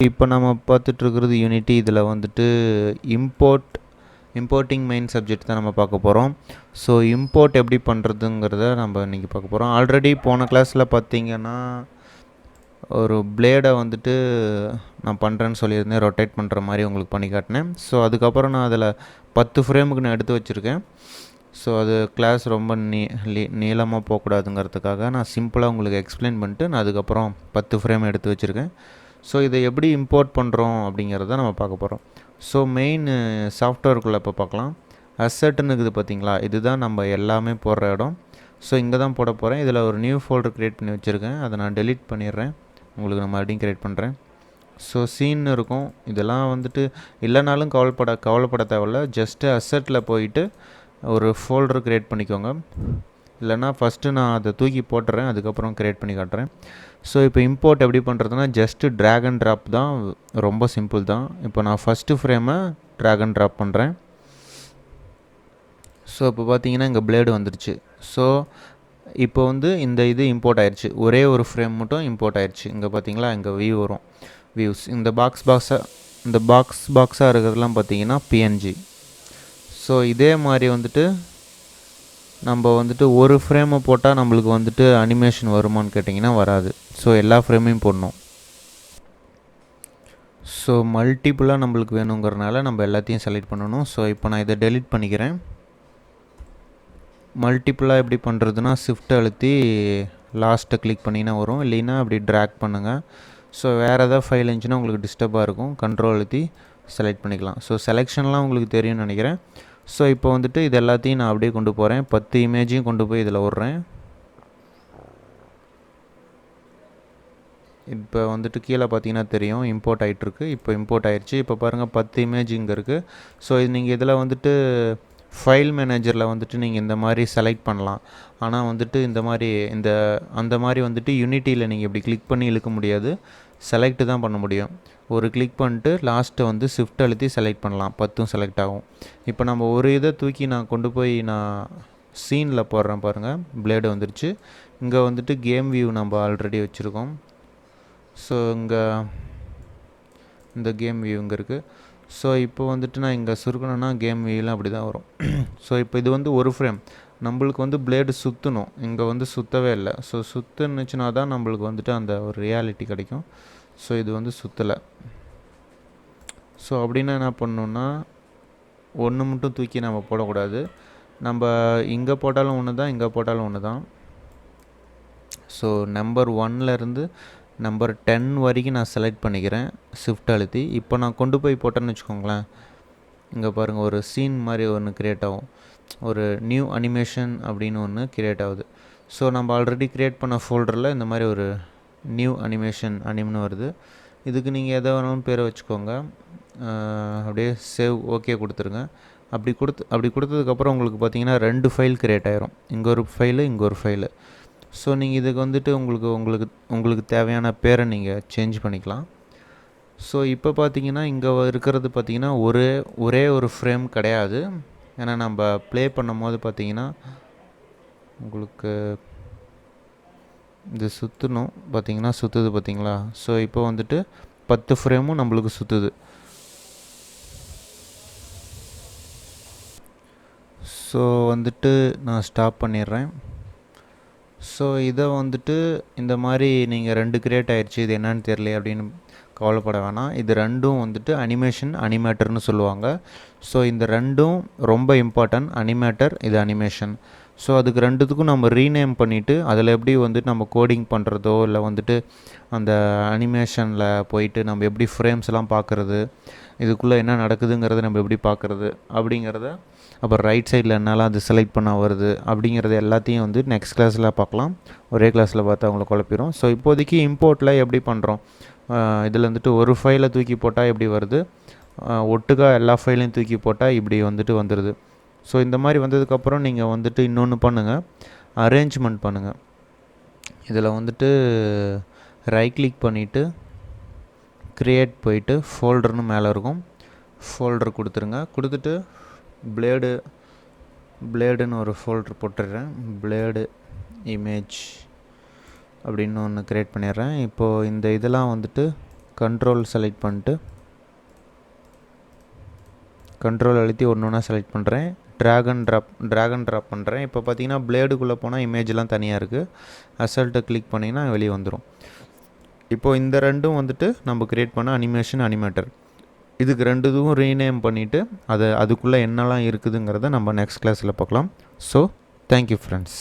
இப்போ நம்ம பார்த்துட்ருக்கிறது யூனிட்டி. இதில் வந்துட்டு இம்போர்ட்டிங் மெயின் சப்ஜெக்ட் தான் நம்ம பார்க்க போகிறோம். ஸோ இம்போர்ட் எப்படி பண்ணுறதுங்கிறத நம்ம இன்றைக்கி பார்க்க போகிறோம். ஆல்ரெடி போன கிளாஸில் பார்த்திங்கன்னா ஒரு பிளேடை வந்துட்டு நான் பண்ணுறேன்னு சொல்லியிருந்தேன், ரொட்டேட் பண்ணுற மாதிரி உங்களுக்கு பண்ணி காட்டினேன். ஸோ அதுக்கப்புறம் நான் அதில் 10 ஃப்ரேமுக்கு நான் எடுத்து வச்சுருக்கேன். ஸோ அது கிளாஸ் ரொம்ப நீளமாக போகக்கூடாதுங்கிறதுக்காக நான் சிம்பிளாக உங்களுக்கு எக்ஸ்பிளைன் பண்ணிட்டு நான் அதுக்கப்புறம் 10 ஃப்ரேம் எடுத்து வச்சுருக்கேன். ஸோ இதை எப்படி இம்போர்ட் பண்ணுறோம் அப்படிங்கிறத நம்ம பார்க்க போகிறோம். ஸோ மெயின் சாஃப்ட்வேருக்குள்ளே இப்போ பார்க்கலாம். அசெட்டுன்னு இருக்குது பார்த்தீங்களா, இதுதான் நம்ம எல்லாமே போடுற இடம். ஸோ இங்கே தான் போட போகிறேன். இதில் ஒரு நியூ ஃபோல்டர் க்ரியேட் பண்ணி வச்சுருக்கேன். அதை நான் டெலீட் பண்ணிடுறேன். உங்களுக்கு நான் மறுபடியும் க்ரியேட் பண்ணுறேன். ஸோ சீன் இருக்கும். இதெல்லாம் வந்துட்டு இல்லைனாலும் கவலைப்பட தேவையில்ல. ஜஸ்ட்டு அசெட்டில் போயிட்டு ஒரு ஃபோல்டர் க்ரியேட் பண்ணிக்கோங்க. இல்லைனா ஃபஸ்ட்டு நான் அதை தூக்கி போட்டுறேன், அதுக்கப்புறம் க்ரியேட் பண்ணி காட்டுறேன். ஸோ இப்போ இம்போர்ட் எப்படி பண்ணுறதுனா ஜஸ்ட்டு ட்ராக் அண்ட் ட்ராப் தான், ரொம்ப சிம்பிள் தான். இப்போ நான் ஃபஸ்ட்டு ஃப்ரேமை ட்ராக் அண்ட் ட்ராப் பண்ணுறேன். ஸோ இப்போ பார்த்தீங்கன்னா இங்கே பிளேடு வந்துடுச்சு. ஸோ இப்போ வந்து இந்த இது இம்போர்ட் ஆயிடுச்சு. ஒரே ஒரு ஃப்ரேம் மட்டும் இம்போர்ட் ஆயிடுச்சு. இங்கே பார்த்தீங்களா, இங்கே வியூ வரும், வியூஸ். இந்த பாக்ஸாக இருக்கிறதுலாம் பார்த்தீங்கன்னா பிஎன்ஜி. ஸோ இதே மாதிரி வந்துட்டு நம்ம வந்துட்டு ஒரு ஃப்ரேமை போட்டால் நம்மளுக்கு வந்துட்டு அனிமேஷன் வருமானு கேட்டிங்கன்னா வராது. ஸோ எல்லா ஃப்ரேமையும் போடணும். ஸோ மல்டிப்புளாக நம்மளுக்கு வேணுங்கிறனால நம்ம எல்லாத்தையும் செலக்ட் பண்ணணும். ஸோ இப்போ நான் இதை டெலீட் பண்ணிக்கிறேன். மல்டிப்புளாக எப்படி பண்ணுறதுனா ஷிஃப்ட் அழுத்தி லாஸ்ட்டை கிளிக் பண்ணிங்கன்னா வரும், இல்லைன்னா அப்படி ட்ராக் பண்ணுங்கள். ஸோ வேறு எதாவது ஃபைல் இருந்துச்சுன்னா உங்களுக்கு டிஸ்டர்பாக இருக்கும், கண்ட்ரோல் அழுத்தி செலக்ட் பண்ணிக்கலாம். ஸோ செலெக்ஷன்லாம் உங்களுக்கு தெரியும்னு நினைக்கிறேன். ஸோ இப்போ வந்துட்டு இது எல்லாத்தையும் நான் அப்படியே கொண்டு போகிறேன். 10 இமேஜையும் கொண்டு போய் இதில் விட்றேன். இப்போ வந்துட்டு கீழே பார்த்தீங்கன்னா தெரியும் இம்போர்ட் ஆகிட்டுருக்கு. இப்போ இம்போர்ட் ஆகிடுச்சு. இப்போ பாருங்கள் 10 இமேஜ் இங்கே இருக்குது. ஸோ இது நீங்கள் இதில் வந்துட்டு ஃபைல் மேனேஜரில் வந்துட்டு நீங்கள் இந்த மாதிரி செலக்ட் பண்ணலாம். ஆனால் வந்துட்டு அந்த மாதிரி வந்துட்டு யூனிட்டியில் நீங்கள் இப்படி கிளிக் பண்ணி இழுக்க முடியாது, செலக்ட் தான் பண்ண முடியும். ஒரு கிளிக் பண்ணிட்டு லாஸ்ட்டை வந்து ஷிஃப்ட் அழுத்தி செலக்ட் பண்ணலாம், 10 செலக்ட் ஆகும். இப்போ நம்ம ஒரு இதை தூக்கி நான் கொண்டு போய் நான் சீனில் போடுறேன் பாருங்கள், பிளேடு வந்துருச்சு. இங்கே வந்துட்டு கேம் வியூ நம்ம ஆல்ரெடி வச்சுருக்கோம். ஸோ இங்கே இந்த கேம் வியூ இங்கே இருக்குது. ஸோ இப்போ வந்துட்டு நான் இங்கே சுருக்கணுன்னா கேம் வியூலாம் அப்படி தான் வரும். ஸோ இப்போ இது வந்து ஒரு ஃப்ரேம், நம்மளுக்கு வந்து பிளேடு சுற்றணும், இங்கே வந்து சுற்றவே இல்லை. ஸோ சுற்றுனுச்சுன்னா தான் நம்மளுக்கு வந்துட்டு அந்த ஒரு ரியாலிட்டி கிடைக்கும். ஸோ இது வந்து சுற்றலை. ஸோ அப்படின்னா என்ன பண்ணணுன்னா ஒன்று மட்டும் தூக்கி நம்ம போடக்கூடாது. நம்ம இங்கே போட்டாலும் ஒன்று தான், இங்கே போட்டாலும் ஒன்று தான். ஸோ நம்பர் 1லேருந்து நம்பர் 10 வரைக்கும் நான் செலக்ட் பண்ணிக்கிறேன் ஷிஃப்ட் அழுத்தி. இப்போ நான் கொண்டு போய் போட்டேன்னு வச்சுக்கோங்களேன், இங்கே பாருங்கள் ஒரு சீன் மாதிரி ஒன்று க்ரியேட் ஆகும், ஒரு நியூ அனிமேஷன் அப்படின்னு ஒன்று க்ரியேட் ஆகுது. ஸோ நம்ம ஆல்ரெடி க்ரியேட் பண்ண ஃபோல்டரில் இந்த மாதிரி ஒரு நியூ அனிம்னு வருது. இதுக்கு நீங்கள் எதை வேணாலும் பேரை வச்சுக்கோங்க. அப்படியே சேவ் ஓகே கொடுத்துருங்க. அப்படி கொடுத்ததுக்கப்புறம் உங்களுக்கு பார்த்தீங்கன்னா 2 ஃபைல் க்ரியேட் ஆகிரும். இங்கே ஒரு ஃபைலு, இங்கே ஒரு ஃபைலு. ஸோ நீங்கள் இதுக்கு வந்துட்டு உங்களுக்கு தேவையான பேரை நீங்கள் சேஞ்ச் பண்ணிக்கலாம். ஸோ இப்போ பார்த்தீங்கன்னா இங்கே இருக்கிறது பார்த்தீங்கன்னா ஒரே ஒரு ஃப்ரேம் கிடையாது. ஏன்னா நம்ம ப்ளே பண்ணும் போது பார்த்தீங்கன்னா உங்களுக்கு இது சுற்றணும், பார்த்தீங்கன்னா சுற்றுது பார்த்தீங்களா. ஸோ இப்போ வந்துட்டு 10 ஃப்ரேமும் நம்மளுக்கு சுற்றுது. ஸோ வந்துட்டு நான் ஸ்டாப் பண்ணிடுறேன். ஸோ இதை வந்துட்டு இந்த மாதிரி நீங்கள் 2 க்ரியேட் ஆகிடுச்சு, இது என்னன்னு தெரியல அப்படின்னு கவலைப்பட வேணாம். இது ரெண்டும் வந்துட்டு அனிமேட்டர்னு சொல்லுவாங்க. ஸோ இந்த ரெண்டும் ரொம்ப இம்பார்ட்டன்ட், அனிமேட்டர், இது அனிமேஷன். ஸோ அதுக்கு ரெண்டுத்துக்கும் நம்ம ரீநேம் பண்ணிவிட்டு அதில் எப்படி வந்துட்டு நம்ம கோடிங் பண்ணுறதோ இல்லை வந்துட்டு அந்த அனிமேஷனில் போயிட்டு நம்ம எப்படி ஃப்ரேம்ஸ்லாம் பார்க்குறது, இதுக்குள்ளே என்ன நடக்குதுங்கிறத நம்ம எப்படி பார்க்குறது அப்படிங்கிறத, அப்புறம் ரைட் சைடில் என்னெல்லாம் அது செலக்ட் பண்ண வருது அப்படிங்கிறது எல்லாத்தையும் வந்து நெக்ஸ்ட் கிளாஸில் பார்க்கலாம். ஒரே கிளாஸில் பார்த்து அவங்கள குழப்பிடும். ஸோ இப்போதைக்கு இம்போர்ட்டில் எப்படி பண்ணுறோம், இதில் வந்துட்டு ஒரு ஃபைலை தூக்கி போட்டால் எப்படி வருது, ஒட்டுக்கா எல்லா ஃபைலையும் தூக்கி போட்டால் இப்படி வந்துட்டு வந்துடுது. ஸோ இந்த மாதிரி வந்ததுக்கப்புறம் நீங்கள் வந்துட்டு இன்னொன்று பண்ணுங்கள், அரேஞ்ச்மெண்ட் பண்ணுங்கள். இதில் வந்துட்டு ரைட் கிளிக் பண்ணிவிட்டு க்ரியேட் போயிட்டு ஃபோல்டர்னு மேலே இருக்கும், ஃபோல்டர் கொடுத்துருங்க. கொடுத்துட்டு பிளேடுன்னு ஒரு ஃபோல்டர் போட்டுடுறேன். பிளேடு இமேஜ் அப்படின்னு ஒன்று க்ரியேட் பண்ணிடுறேன். இப்போது இந்த இதெல்லாம் வந்துட்டு கண்ட்ரோல் செலக்ட் பண்ணிட்டு கண்ட்ரோல் அழுத்தி ஒன்று ஒன்றா செலக்ட் பண்ணுறேன். ட்ராக் அண்ட் ட்ராப் பண்ணுறேன். இப்போ பார்த்தீங்கன்னா பிளேடுக்குள்ளே போனால் இமேஜ்லாம் தனியாக இருக்குது. அசல்ட்டை கிளிக் பண்ணிங்கன்னா வெளியே வந்துடும். இப்போது இந்த ரெண்டும் வந்துட்டு நம்ம க்ரியேட் பண்ண அனிமேட்டர். இதுக்கு ரெண்டு இதுவும் ரீநேம் பண்ணிவிட்டு அதுக்குள்ளே என்னெல்லாம் இருக்குதுங்கிறத நம்ம நெக்ஸ்ட் கிளாஸில் பார்க்கலாம். So thank you friends.